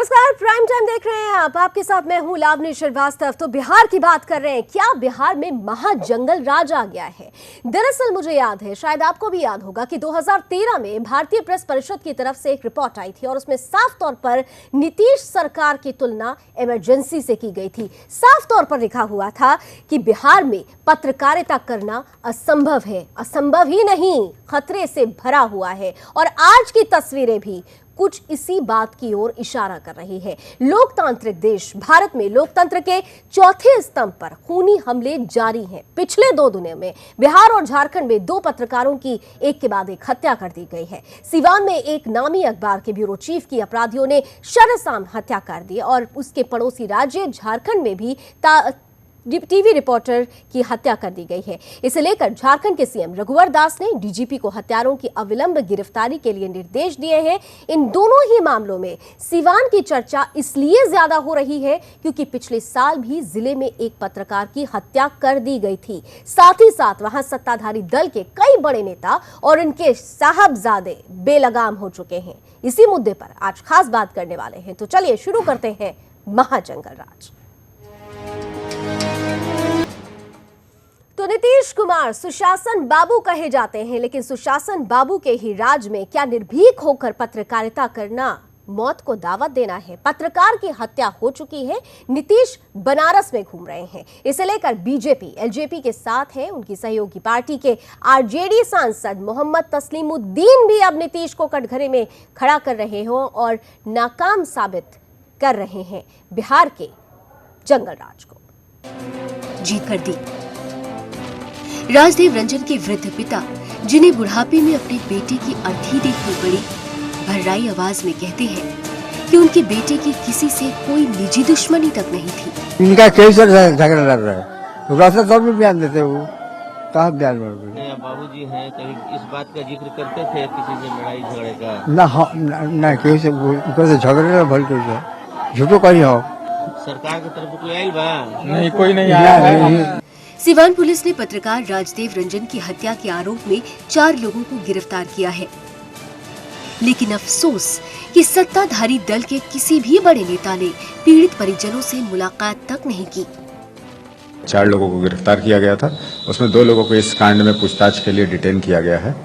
नमस्कार, prime time देख रहे हैं आप। आपके साथ मैं हूं लावनी श्रीवास्तव। तो बिहार की बात कर रहे हैं। क्या बिहार में महाजंगल राज आ गया है? दरअसल मुझे याद है, शायद आपको भी याद होगा कि 2013 में भारतीय प्रेस परिषद की तरफ से एक रिपोर्ट आई थी और उसमें साफ तौर पर नीतीश सरकार की तुलना इमरजेंसी से की गई थी। साफ तौर पर लिखा हुआ था कि बिहार में पत्रकारिता करना असंभव है। असंभव ही नहीं, खतरे से भरा हुआ है। और आज की तस्वीरें भी कुछ इसी बात की ओर इशारा कर रही है। लोकतांत्रिक देश भारत में लोकतंत्र के चौथे स्तंभ पर खूनी हमले जारी हैं। पिछले 2 दिनों में बिहार और झारखंड में 2 पत्रकारों की एक के बाद एक हत्या कर दी गई है। सिवान में एक नामी अखबार के ब्यूरो चीफ की अपराधियों ने शर्मसार हत्या कर दी और उसके पड़ोसी राज्य झारखंड में भी टीवी रिपोर्टर की हत्या कर दी गई है। इसे लेकर झारखंड के सीएम रघुवर दास ने डीजीपी को हत्यारों की अविलंब गिरफ्तारी के लिए निर्देश दिए हैं। इन दोनों ही मामलों में सिवान की चर्चा इसलिए ज्यादा हो रही है क्योंकि पिछले साल भी जिले में एक पत्रकार की हत्या कर दी गई थी। साथ ही साथ वहां सत्ताधारी दल के कई बड़े नेता और इनके साहबजादे बेलगाम हो चुके हैं। इसी मुद्दे पर आज खास बात करने वाले हैं। तो चलिए शुरू करते हैं महाजंगल राज। तो नीतीश कुमार सुशासन बाबू कहे जाते हैं, लेकिन सुशासन बाबू के ही राज में क्या निर्भीक होकर पत्रकारिता करना मौत को दावत देना है? पत्रकार की हत्या हो चुकी है। नीतीश बनारस में घूम रहे हैं। इसे लेकर बीजेपी एलजेपी के साथ है। उनकी सहयोगी पार्टी के आरजेडी सांसद मोहम्मद तस्लीमुद्दीन भी अब नीतीश को कटघरे में खड़ा कर रहे हो और नाकाम साबित कर रहे हैं बिहार के जंगल राज को। जीत कर दी। राजदेव रंजन के वृद्ध पिता, जिन्हें बुढ़ापे में अपने बेटे की अर्थी देखनी पड़ी, भर्राई आवाज में कहते हैं कि उनके बेटे की किसी से कोई निजी दुश्मनी तक नहीं थी। इनका कैसे झगड़ा लड़ रहा है, रास्ता सब भी बयान देते हो, कहाँ बयान बाबूजी हैं, कभी इस बात का जिक्र करते थे किसी से लड़ाई झगड़े का? ना कैसे झगड़े भर कैसे झूठो कही हो। सरकार की तरफ कोई आई बा? नहीं, कोई नहीं आया। सिवान पुलिस ने पत्रकार राजदेव रंजन की हत्या के आरोप में 4 लोगों को गिरफ्तार किया है, लेकिन अफसोस कि सत्ताधारी दल के किसी भी बड़े नेता ने पीड़ित परिजनों से मुलाकात तक नहीं की। 4 लोगों को गिरफ्तार किया गया था। उसमें 2 लोगों को इस कांड में पूछताछ के लिए डिटेन किया गया है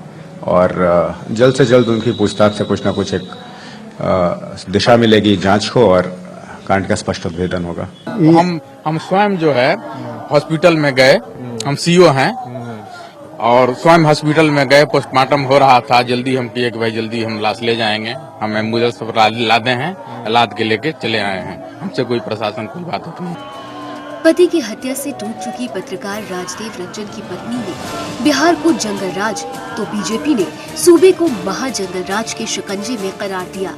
और जल्द से जल्द उनकी पूछताछ से कुछ न कुछ एक दिशा मिलेगी जांच को और कांड का स्पष्ट उद्भेदन होगा। हम स्वयं जो है हॉस्पिटल में गए, हम सीओ हैं और स्वयं हॉस्पिटल में गए। पोस्टमार्टम हो रहा था, जल्दी हम किए कि भाई जल्दी हम लाश ले जाएंगे। हम एम्बुलेंस पर लादे हैं, लाद के लेके चले आए हैं। हमसे कोई प्रशासन कोई बात नहीं। पति की हत्या से टूट चुकी पत्रकार राजदेव रंजन की पत्नी ने बिहार को जंगल राज तो बीजेपी ने सूबे को महाजंगल राज के शिकंजे में करार दिया।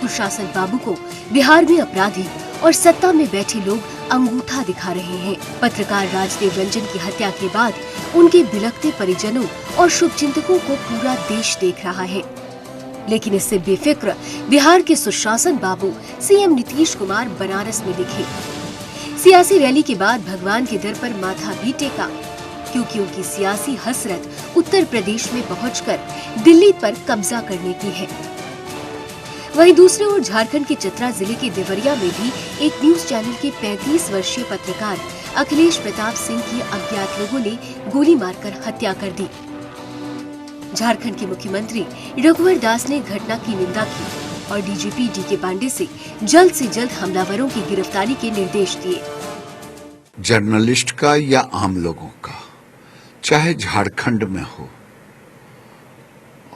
सुशासन बाबू को बिहार में अपराधी और सत्ता में बैठे लोग अंगूठा दिखा रहे हैं। पत्रकार राजदेव रंजन की हत्या के बाद उनके बिलखते परिजनों और शुभचिंतकों को पूरा देश देख रहा है, लेकिन इससे बेफिक्र बिहार के सुशासन बाबू सीएम नीतीश कुमार बनारस में दिखे। सियासी रैली के बाद भगवान के दर पर माथा भी टेका, क्योंकि उनकी सियासी हसरत उत्तर प्रदेश में पहुंचकर दिल्ली पर कब्जा करने की है। वहीं दूसरी ओर झारखंड के चतरा जिले के देवरिया में भी एक न्यूज चैनल के 35 वर्षीय पत्रकार अखिलेश प्रताप सिंह की अज्ञात लोगों ने गोली मारकर हत्या कर दी। झारखंड के मुख्यमंत्री रघुवर दास ने घटना की निंदा की और डीजीपी डीके पांडे से जल्द हमलावरों की गिरफ्तारी के निर्देश दिए। जर्नलिस्ट का या आम लोगों का, चाहे झारखंड में हो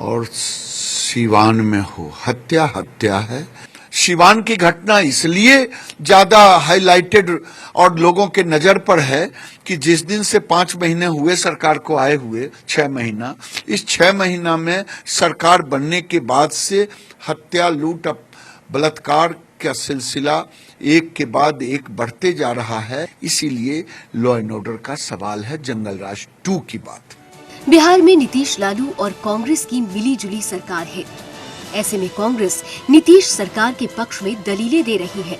और सिवान में हो, हत्या है। सिवान की घटना इसलिए ज्यादा हाईलाइटेड और लोगों के नजर पर है कि जिस दिन से 5 महीने हुए सरकार को आए हुए, 6 महीना, इस 6 महीना में सरकार बनने के बाद से हत्या, लूट, बलात्कार का सिलसिला एक के बाद एक बढ़ते जा रहा है। इसीलिए लॉ एंड ऑर्डर का सवाल है, जंगल राज 2 की बात। बिहार में नीतीश लालू और कांग्रेस की मिलीजुली सरकार है। ऐसे में कांग्रेस नीतीश सरकार के पक्ष में दलीलें दे रही है।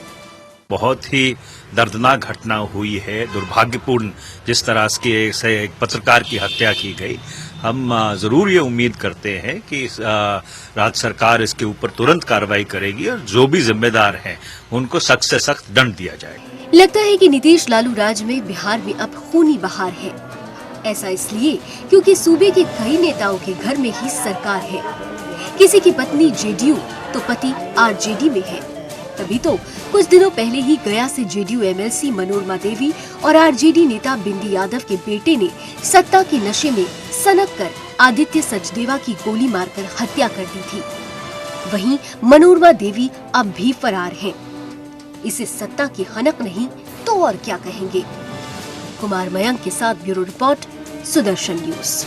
बहुत ही दर्दनाक घटना हुई है, दुर्भाग्यपूर्ण जिस तरह से एक पत्रकार की हत्या की गई। हम जरूर ये उम्मीद करते हैं कि राज्य सरकार इसके ऊपर तुरंत कार्रवाई करेगी और जो भी जिम्मेदार हैं उनको सख्त से सख्त दंड दिया जाएगा। लगता है कि नीतीश लालू राज में बिहार में अब खूनी बहार है। ऐसा इसलिए क्योंकि सूबे के कई नेताओं के घर में ही सरकार है। किसी की पत्नी जेडीयू तो पति आरजेडी में है। तभी तो कुछ दिनों पहले ही गया से जेडीयू एमएलसी मनोरमा देवी और आरजेडी नेता बिंदी यादव के बेटे ने सत्ता के नशे में सनक कर आदित्य सचदेवा की गोली मारकर हत्या कर दी थी। वहीं मनोरमा देवी अब भी फरार हैं। इसे सत्ता की हनक नहीं तो और क्या कहेंगे। कुमार मयंक के साथ ब्यूरो रिपोर्ट, सुदर्शन न्यूज।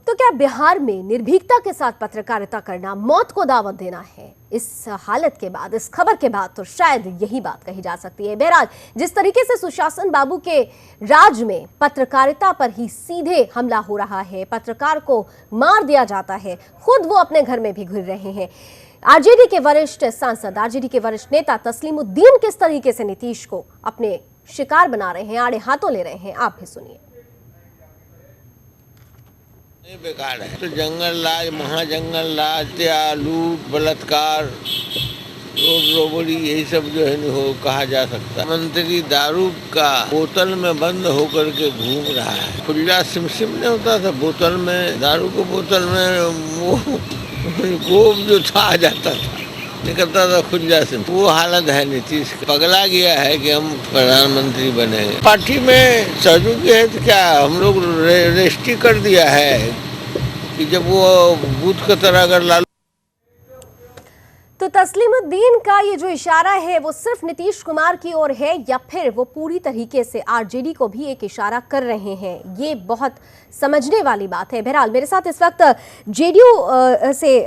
तो क्या बिहार में निर्भीकता के साथ पत्रकारिता करना मौत को दावत देना है? इस हालत के बाद, इस खबर के बाद तो शायद यही बात कही जा सकती है। बहरहाल जिस तरीके से सुशासन बाबू के राज में पत्रकारिता पर ही सीधे हमला हो रहा है, पत्रकार को मार दिया जाता है, खुद वो अपने घर में भी घिर रहे हैं। आरजेडी के वरिष्ठ सांसद, आरजेडी के वरिष्ठ नेता तस्लीमुद्दीन किस तरीके से नीतीश को अपने शिकार बना रहे हैं, आड़े हाथों ले रहे हैं, आप भी सुनिए। बेकार है तो जंगल राज, महाजंगल राज, हत्या, लूट, बलात्कार, रोड रोबरी, यही सब जो है हो कहा जा सकता है। मंत्री दारू का बोतल में बंद होकर के घूम रहा है। खुला सिम नहीं होता था बोतल में, दारू को बोतल में वो गोब जो था आ जाता था, निकलता था खुला सिम। वो हालत है नीतीश का। पगला गया है कि हम प्रधानमंत्री बनेंगे। पार्टी में सहयोगी है तो क्या हम लोग रजिस्ट्री कर दिया है कि जब वो बूथ की तरह अगर लालू। तो तस्लीमुद्दीन का ये जो इशारा है वो सिर्फ नीतीश कुमार की ओर है या फिर वो पूरी तरीके से आरजेडी को भी एक इशारा कर रहे हैं? ये बहुत समझने वाली बात है। बहरहाल मेरे साथ इस वक्त जेडीयू से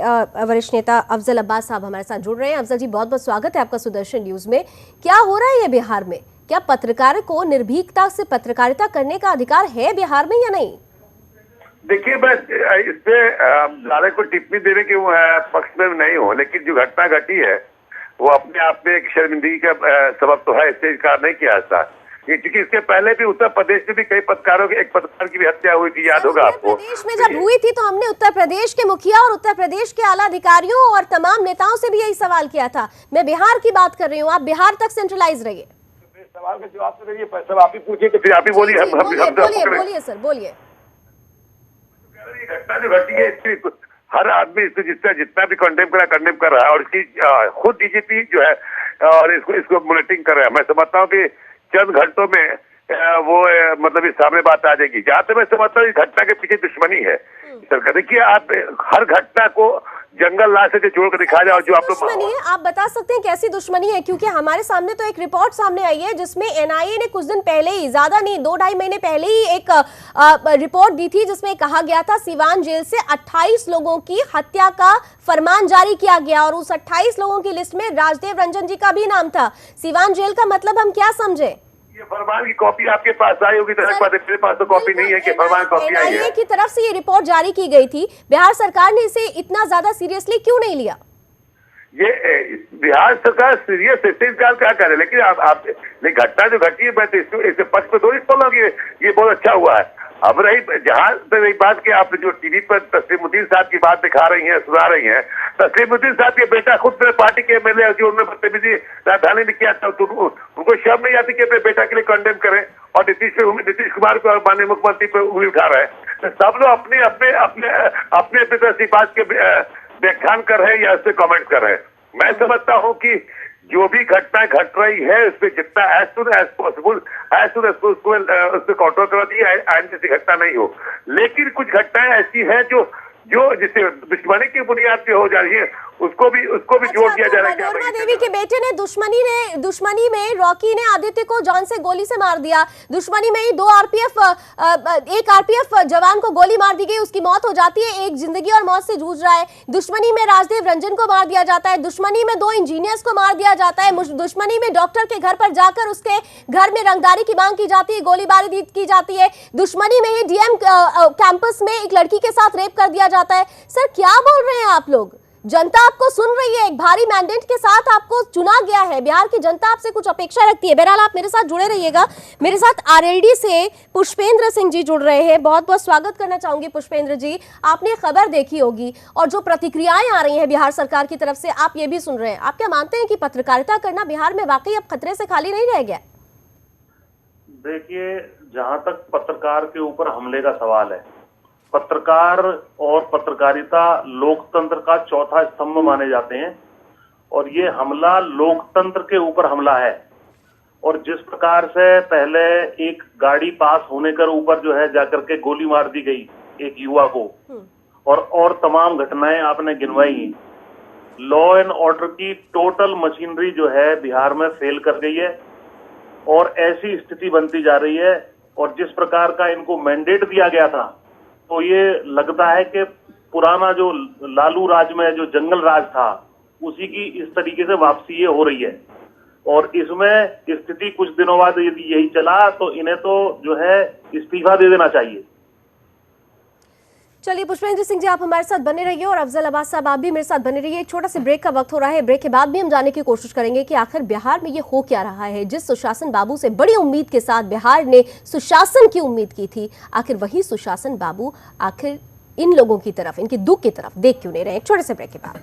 वरिष्ठ नेता अफजल अब्बास साहब हमारे साथ जुड़ रहे हैं। अफजल जी, बहुत बहुत स्वागत है आपका सुदर्शन न्यूज में। क्या हो रहा है ये बिहार में? क्या पत्रकार को निर्भीकता से पत्रकारिता करने का अधिकार है बिहार में या नहीं? देखिए, मैं इस पे ज्यादा को टिप्पणी देने के पक्ष में नहीं हो, लेकिन जो घटना घटी है वो अपने आप में एक शर्मिंदगी का सबब तो है। इससे इनकार नहीं किया जाता, क्योंकि इसके पहले भी उत्तर प्रदेश में भी कई पत्रकारों की, एक पत्रकार की भी हत्या हुई थी, याद होगा आपको। प्रदेश में जब हुई थी तो हमने उत्तर प्रदेश के मुखिया और उत्तर प्रदेश के आला अधिकारियों और तमाम नेताओं से भी यही सवाल किया था। मैं बिहार की बात कर रही हूँ, आप बिहार तक सेंट्रलाइज रहिए। सवाल का जवाब तो रहिए, सब आप ही पूछिए तो फिर आप ही बोलिए। बोलिए सर, बोलिए। घटना जो घटी है इसकी हर आदमी इसको जितना भी कंडेम कर रहा है और इसकी खुद डीजीपी जो है और इसको मॉनिटरिंग कर रहा है। मैं समझता हूँ कि चंद घंटों में वो मतलब इस सामने बात आ जाएगी। जहाँ तक मैं समझता हूँ इस घटना के पीछे दुश्मनी है सरकार। देखिए, आप हर घटना को जंगल राज से जोड़कर दिखा जाओ जो आप दुश्मनी है, आप बता सकते हैं कैसी दुश्मनी है? क्योंकि हमारे सामने तो एक रिपोर्ट सामने आई है जिसमें एनआईए ने कुछ दिन पहले ही, ज्यादा नहीं 2-2.5 महीने पहले ही एक रिपोर्ट दी थी जिसमें कहा गया था सीवान जेल से 28 लोगों की हत्या का फरमान जारी किया गया और उस 28 लोगों की लिस्ट में राजदेव रंजन जी का भी नाम था। सीवान जेल का मतलब हम क्या समझे? ये फरमान की कॉपी आपके पास आई होगी, मेरे पास तो कॉपी नहीं है कि फरमान कॉपी आई है। एनआईए की तरफ से ये रिपोर्ट जारी की गई थी। बिहार सरकार ने इसे इतना ज्यादा सीरियसली क्यों नहीं लिया? ये बिहार सरकार सीरियस क्या कर रहे, लेकिन आप घटना जो घटी है मैं तो इससे पक्ष पे थोड़ी बोल रहा हूँ कि ये बहुत अच्छा हुआ है। अब रही जहां पे रही बात की, आप जो टीवी पर तस्लीमुद्दीन साहब की बात दिखा रही हैं, सुना रही हैं, तस्लीमुद्दीन साहब के बेटा खुद मेरे पार्टी के एमएलए जो उन्होंने बदतमीजी राजधानी में किया था, तो उनको शर्म नहीं आती कि अपने बेटा के लिए कंडेम करें और नीतीश कुमार को और माननीय मुख्यमंत्री पे उंगली उठा रहे हैं। तो सब लोग अपने तरह से बात के व्याख्यान कर रहे हैं या उस पर कमेंट कर रहे हैं। मैं समझता हूँ कि जो भी घटना घट रही है उस पर जितना एज सुन एज पॉसिबल उस पर कंट्रोल करा दी, आइंदा ऐसी घटना नहीं हो। लेकिन कुछ घटनाएं ऐसी हैं जो जिससे दुश्मनी की बुनियाद पे हो जा रही है, उसको भी जोड़ दिया जा रहा है। मनोरमा देवी के बेटे ने दुश्मनी में रॉकी ने आदित्य को जान से गोली से मार दिया। दुश्मनी में ही एक आरपीएफ जवान को गोली मार दी गई, उसकी मौत हो जाती है। एक जिंदगी और मौत से जूझ रहा है। दुश्मनी में राजदेव रंजन को मार दिया जाता है। दुश्मनी में 2 इंजीनियर्स को मार दिया जाता है। दुश्मनी में डॉक्टर के घर पर जाकर उसके घर में रंगदारी की मांग की जाती है, गोलीबारी की जाती है। दुश्मनी में ही डीएम कैंपस में एक लड़की के साथ रेप कर दिया जाता है। सर, क्या बोल रहे हैं आप लोग? जनता आपको सुन रही है, एक भारी मैंडेट के साथ आपको चुना गया है। बिहार की जनता आपसे कुछ अपेक्षा रखती है। बहरहाल आप मेरे साथ जुड़े रहिएगा। मेरे साथ आरएलडी से पुष्पेंद्र सिंह जी जुड़ रहे हैं। बहुत बहुत स्वागत करना चाहूंगी पुष्पेंद्र जी। आपने खबर देखी होगी और जो प्रतिक्रियाएं आ रही हैं बिहार सरकार की तरफ से, आप ये भी सुन रहे हैं। आप क्या मानते हैं कि पत्रकारिता करना बिहार में वाकई अब खतरे से खाली नहीं रह गया? देखिए, जहां तक पत्रकार के ऊपर हमले का सवाल है, पत्रकार और पत्रकारिता लोकतंत्र का चौथा स्तंभ माने जाते हैं और ये हमला लोकतंत्र के ऊपर हमला है। और जिस प्रकार से पहले एक गाड़ी पास होने कर ऊपर जो है जाकर के गोली मार दी गई एक युवा को, और तमाम घटनाएं आपने गिनवाई, लॉ एंड ऑर्डर की टोटल मशीनरी जो है बिहार में फेल कर गई है और ऐसी स्थिति बनती जा रही है। और जिस प्रकार का इनको मैंडेट दिया गया था, तो ये लगता है कि पुराना जो लालू राज में जो जंगल राज था उसी की इस तरीके से वापसी ये हो रही है। और इसमें स्थिति कुछ दिनों बाद यदि यही चला तो इन्हें तो जो है इस्तीफा दे देना चाहिए। चलिए पुष्पेंद्र सिंह जी, आप हमारे साथ बने रहिए और अफजल अब्बास साहब आप भी मेरे साथ बने रहिए। एक छोटा सा ब्रेक का वक्त हो रहा है। ब्रेक के बाद भी हम जानने की कोशिश करेंगे कि आखिर बिहार में ये हो क्या रहा है। जिस सुशासन बाबू से बड़ी उम्मीद के साथ बिहार ने सुशासन की उम्मीद की थी, आखिर वही सुशासन बाबू आखिर इन लोगों की तरफ, इनके दुख की तरफ देख क्यों नहीं रहे। एक छोटे से ब्रेक के बाद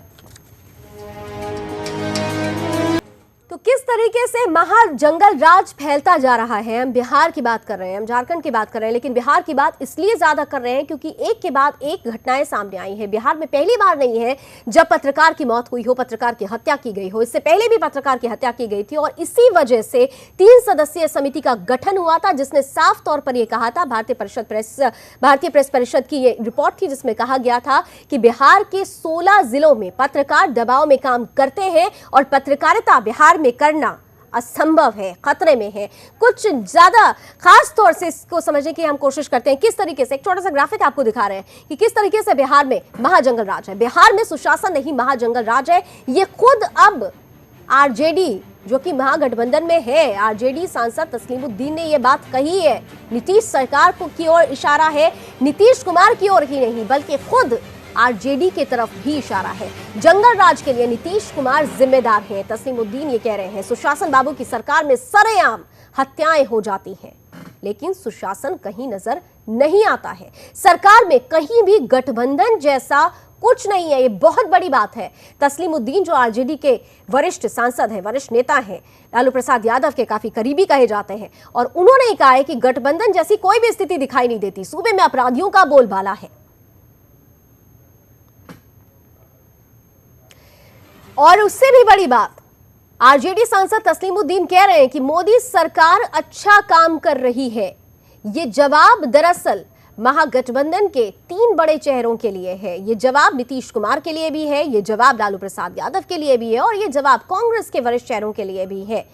तो किस तरीके से महा जंगल राज फैलता जा रहा है। हम बिहार की बात कर रहे हैं, हम झारखंड की बात कर रहे हैं, लेकिन बिहार की बात इसलिए ज्यादा कर रहे हैं क्योंकि एक के बाद एक घटनाएं सामने आई हैं। बिहार में पहली बार नहीं है जब पत्रकार की मौत हुई हो, पत्रकार की हत्या की गई हो। इससे पहले भी पत्रकार की हत्या की गई थी और इसी वजह से 3 सदस्यीय समिति का गठन हुआ था, जिसने साफ तौर पर यह कहा था, भारतीय प्रेस परिषद की ये रिपोर्ट थी जिसमें कहा गया था कि बिहार के 16 जिलों में पत्रकार दबाव में काम करते हैं और पत्रकारिता बिहार में करना असंभव है, खतरे में है। कुछ ज्यादा खास तौर से इसको समझने की हम कोशिश करते हैं। किस तरीके से, एक छोटा सा ग्राफिक आपको दिखा रहे हैं कि किस तरीके से बिहार में महाजंगल राज है। बिहार में सुशासन नहीं, महाजंगल राज है। ये खुद अब आरजेडी जो कि महागठबंधन में है, आरजेडी सांसद तस्लीमुद्दीन ने यह बात कही है। नीतीश सरकार की ओर इशारा है, नीतीश कुमार की ओर ही नहीं बल्कि खुद आरजेडी की तरफ भी इशारा है। जंगल राज के लिए नीतीश कुमार जिम्मेदार हैं, तस्लीमुद्दीन ये कह रहे हैं। सुशासन बाबू की सरकार में सरेआम हत्याएं हो जाती हैं, लेकिन सुशासन कहीं नजर नहीं आता है। सरकार में कहीं भी गठबंधन जैसा कुछ नहीं है। ये बहुत बड़ी बात है। तस्लीमुद्दीन जो आरजेडी के वरिष्ठ सांसद हैं, वरिष्ठ नेता हैं, लालू प्रसाद यादव के काफी करीबी कहे जाते हैं, और उन्होंने कहा है कि गठबंधन जैसी कोई भी स्थिति दिखाई नहीं देती। सूबे में अपराधियों का बोलबाला है। और उससे भी बड़ी बात, आरजेडी सांसद तस्लीमुद्दीन कह रहे हैं कि मोदी सरकार अच्छा काम कर रही है। ये जवाब दरअसल महागठबंधन के 3 बड़े चेहरों के लिए है। ये जवाब नीतीश कुमार के लिए भी है, ये जवाब लालू प्रसाद यादव के लिए भी है और ये जवाब कांग्रेस के वरिष्ठ चेहरों के लिए भी है।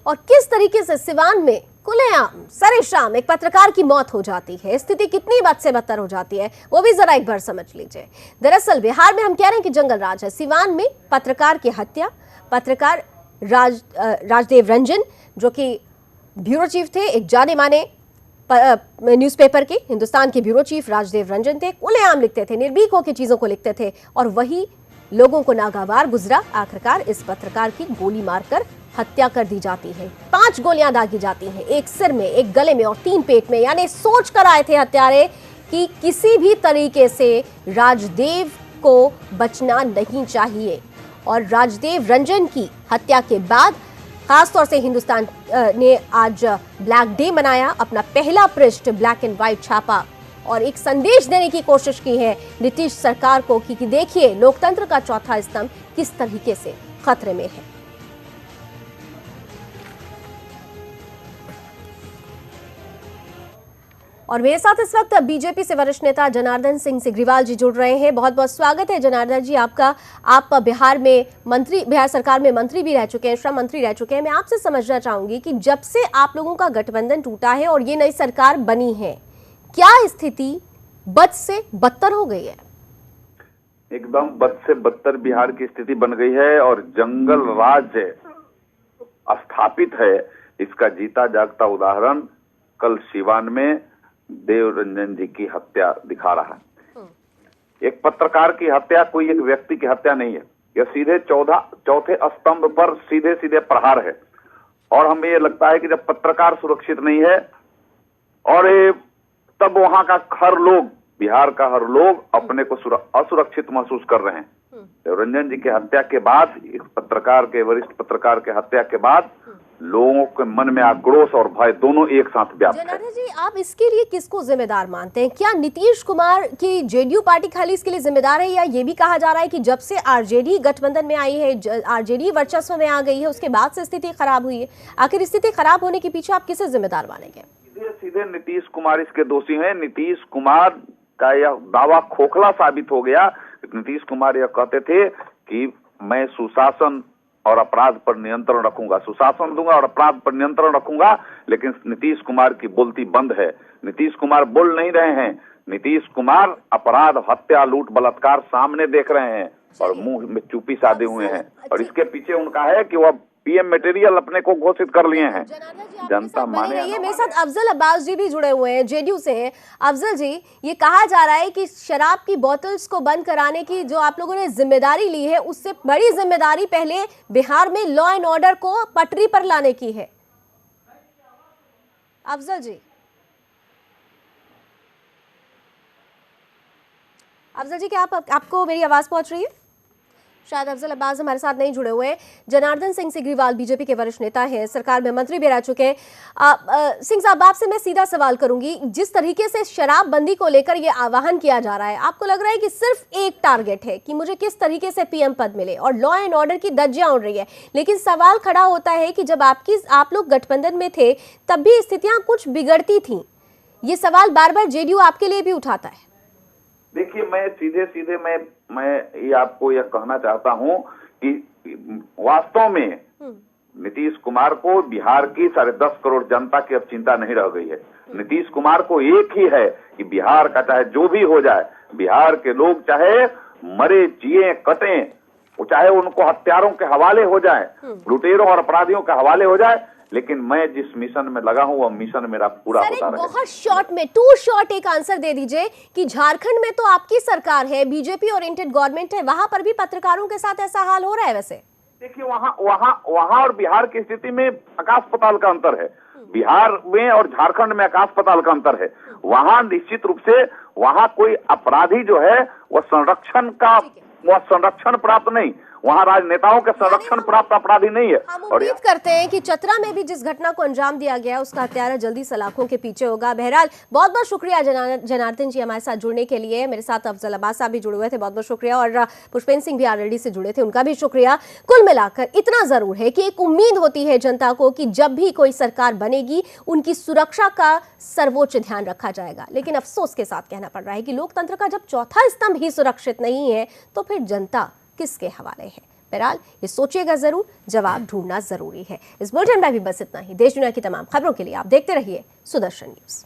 और किस तरीके से सिवान में खुलेआम सरेआम एक पत्रकार की मौत हो जाती है, स्थिति कितनी बद से बदतर हो जाती है, वो भी जरा एक बार समझ लीजिए। दरअसल बिहार में हम कह रहे हैं कि जंगल राज है। सिवान में पत्रकार की हत्या, पत्रकार राजदेव रंजन जो कि ब्यूरो चीफ थे, एक जाने माने न्यूज़पेपर के, हिंदुस्तान के ब्यूरो चीफ राजदेव रंजन थे। खुलेआम लिखते थे, निर्भीक होकर चीजों को लिखते थे और वही लोगों को नागवार गुजरा। आखिरकार इस पत्रकार की गोली मारकर हत्या कर दी जाती है। 5 गोलियां दागी जाती हैं, एक सिर में, एक गले में और 3 पेट में। यानी सोच कर आए थे हत्यारे कि किसी भी तरीके से राजदेव को बचना नहीं चाहिए। और राजदेव रंजन की हत्या के बाद खासतौर से हिंदुस्तान ने आज ब्लैक डे मनाया, अपना पहला पृष्ठ ब्लैक एंड व्हाइट छापा और एक संदेश देने की कोशिश की है नीतीश सरकार को कि देखिए लोकतंत्र का चौथा स्तंभ किस तरीके से खतरे में है। और मेरे साथ इस वक्त बीजेपी से वरिष्ठ नेता जनार्दन सिंह सिग्रीवाल जी जुड़ रहे हैं। बहुत बहुत स्वागत है जनार्दन जी आपका। आप बिहार में मंत्री, बिहार सरकार में मंत्री भी रह चुके हैं, श्रम मंत्री रह चुके हैं। मैं आपसे समझना चाहूंगी कि जब से आप लोगों का गठबंधन टूटा है और ये नई सरकार बनी है, क्या स्थिति बद से बदतर हो गई है? एकदम बद से बदतर बिहार की स्थिति बन गई है और जंगल राज स्थापित है। इसका जीता जागता उदाहरण कल सीवान में देव रंजन जी की हत्या दिखा रहा है। एक पत्रकार की हत्या कोई एक व्यक्ति की हत्या नहीं है, यह सीधे चौथे स्तंभ पर सीधे सीधे प्रहार है। और हमें ये लगता है कि जब पत्रकार सुरक्षित नहीं है और तब वहां का हर लोग, बिहार का हर लोग अपने को असुरक्षित महसूस कर रहे हैं। देवरंजन जी की हत्या के बाद, एक पत्रकार के, वरिष्ठ पत्रकार के हत्या के बाद लोगों के मन में आक्रोश और भय दोनों एक साथ व्याप्त है। जनार्दन जी, आप इसके लिए किसको जिम्मेदार मानते हैं? क्या नीतीश कुमार की जेडीयू पार्टी खाली इसके लिए जिम्मेदार है, या ये भी कहा जा रहा है कि जब से आरजेडी गठबंधन में आई है, आरजेडी वर्चस्व में आ गई है, उसके बाद से स्थिति खराब हुई है? आखिर स्थिति खराब होने के पीछे आप किसे जिम्मेदार मानेंगे? सीधे नीतीश कुमार इसके दोषी हैं। नीतीश कुमार का यह दावा खोखला साबित हो गया। नीतीश कुमार यह कहते थे कि मैं सुशासन और अपराध पर नियंत्रण रखूंगा, सुशासन दूंगा और अपराध पर नियंत्रण रखूंगा, लेकिन नीतीश कुमार की बोलती बंद है। नीतीश कुमार बोल नहीं रहे हैं। नीतीश कुमार अपराध, हत्या, लूट, बलात्कार सामने देख रहे हैं और मुंह में चुप्पी साधे हुए हैं, और इसके पीछे उनका है कि वह पीएम मटेरियल अपने को घोषित कर लिए हैं। जनता माने। मेरे साथ अफजल अब्बास जी भी जुड़े हुए हैं, जेडीयू से हैं। अफजल जी, ये कहा जा रहा है कि शराब की बोतल्स को बंद कराने की जो आप लोगों ने जिम्मेदारी ली है, उससे बड़ी जिम्मेदारी पहले बिहार में लॉ एंड ऑर्डर को पटरी पर लाने की है। अफजल जी, क्या आपको मेरी आवाज पहुंच रही है? शायद अफजल अब्बास हमारे साथ नहीं जुड़े हुए हैं। जनार्दन सिंह सिग्रीवाल बीजेपी के वरिष्ठ नेता हैं, सरकार में मंत्री भी रह चुके हैं। सिंह साहब, आपसे मैं सीधा सवाल करूंगी, जिस तरीके से शराबबंदी को लेकर ये आह्वान किया जा रहा है, आपको लग रहा है कि सिर्फ एक टारगेट है कि मुझे किस तरीके से पीएम पद मिले और लॉ एंड ऑर्डर की धज्जियां उड़ रही है, लेकिन सवाल खड़ा होता है कि जब आप लोग गठबंधन में थे तब भी स्थितियां कुछ बिगड़ती थी। ये सवाल बार बार जेडीयू आपके लिए भी उठाता है। देखिए, मैं सीधे मैं ये आपको यह कहना चाहता हूं कि वास्तव में नीतीश कुमार को बिहार की 10.5 करोड़ जनता की अब चिंता नहीं रह गई है। नीतीश कुमार को एक ही है कि बिहार का चाहे जो भी हो जाए, बिहार के लोग चाहे मरे, जिए, कटें, वो चाहे उनको हत्यारों के हवाले हो जाए, लुटेरों और अपराधियों के हवाले हो जाए, लेकिन मैं जिस मिशन में लगा हूं वह मिशन मेरा पूरा होता रहेगा। बहुत शॉर्ट में, टू शॉर्ट एक आंसर दे दीजिए कि झारखंड में तो आपकी सरकार है, बीजेपी ओरिएंटेड गवर्नमेंट है, वहां पर भी पत्रकारों के साथ ऐसा हाल हो रहा है? वैसे देखिए, वहां और बिहार की स्थिति में आकाश पाताल का अंतर है। बिहार में और झारखंड में आकाश पाताल का अंतर है। वहां निश्चित रूप से वहां कोई अपराधी जो है वह संरक्षण प्राप्त नहीं, वहां राजनेताओं के संरक्षण प्राप्त अपराधी नहीं है। हम उम्मीद करते हैं कि चतरा में भी जिस घटना को अंजाम दिया गया उसका हत्यारा जल्दी सलाखों के पीछे होगा। बहरहाल बहुत बहुत शुक्रिया जनार्दन जी हमारे साथ जुड़ने के लिए। मेरे साथ अफजल अब्बास साहब भी जुड़े हुए थे, बहुत बहुत शुक्रिया, और पुष्पेंद्र सिंह भी आरएलडी से जुड़े थे, उनका भी शुक्रिया। कुल मिलाकर इतना जरूर है कि एक उम्मीद होती है जनता को कि जब भी कोई सरकार बनेगी उनकी सुरक्षा का सर्वोच्च ध्यान रखा जाएगा, लेकिन अफसोस के साथ कहना पड़ रहा है कि लोकतंत्र का जब चौथा स्तंभ ही सुरक्षित नहीं है तो फिर जनता किसके हवाले है? बहरहाल ये सोचिएगा जरूर, जवाब ढूंढना जरूरी है। इस बुलेटिन में भी बस इतना ही। देश दुनिया की तमाम खबरों के लिए आप देखते रहिए सुदर्शन न्यूज।